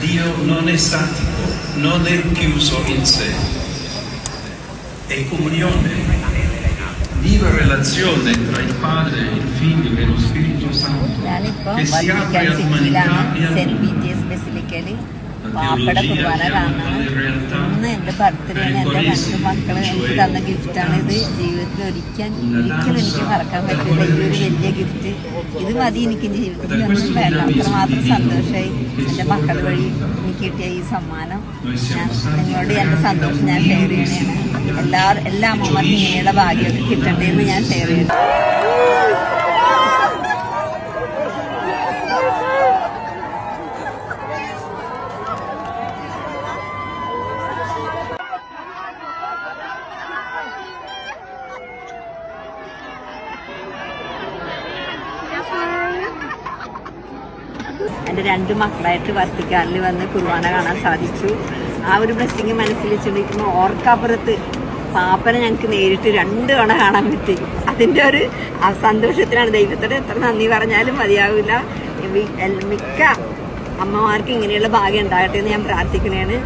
Dio non è statico, non è chiuso in sé, è comunione, viva relazione tra il Padre, il Figlio e lo Spirito Santo, che si apre all'umanità e al mondo. പാപ്പയുടെ കുർബാന കാണണം. ഇന്ന് എൻ്റെ ബർത്ത്ഡേയാണ്. എൻ്റെ 2 മക്കൾ എനിക്ക് തന്ന ഗിഫ്റ്റാണ് ഇത്. ജീവിതത്തിൽ ഒരിക്കലും എനിക്ക് മറക്കാൻ പറ്റില്ല ഈ ഒരു വലിയ ഗിഫ്റ്റ്. ഇത് മതി എനിക്ക് ജീവിതത്തിൽ ഒന്നും വേണ്ട. അത്രമാത്രം സന്തോഷമായി എൻ്റെ മക്കൾ വഴി എനിക്ക് കിട്ടിയ ഈ സമ്മാനം. ഞാൻ നിങ്ങളോട് എൻ്റെ സന്തോഷം ഞാൻ ഷെയർ ചെയ്യണതാണ്. എല്ലാ അമ്മമാർക്കും ഇങ്ങനെയുള്ള ഭാഗ്യമൊക്കെ കിട്ടണ്ടേന്ന് ഞാൻ ഷെയർ ചെയ്യണം. എൻ്റെ 2 മക്കളായിട്ട് വത്തിക്കാനിൽ വന്ന് കുർബാന കാണാൻ സാധിച്ചു. ആ ഒരു ബ്ലെസ്സിങ് മനസ്സിൽ വെച്ചിരിക്കുമ്പോൾ ഓർക്കപ്പുറത്ത് പാപ്പനെ ഞങ്ങൾക്ക് നേരിട്ട് 2 തവണ കാണാൻ പറ്റി. അതിൻ്റെ ഒരു സന്തോഷത്തിലാണ്. ദൈവത്തോട് എത്ര നന്ദി പറഞ്ഞാലും മതിയാവില്ല. മിക്ക അമ്മമാർക്ക് ഇങ്ങനെയുള്ള ഭാഗ്യം ഉണ്ടാകട്ടെ എന്ന് ഞാൻ പ്രാർത്ഥിക്കുന്നതാണ്.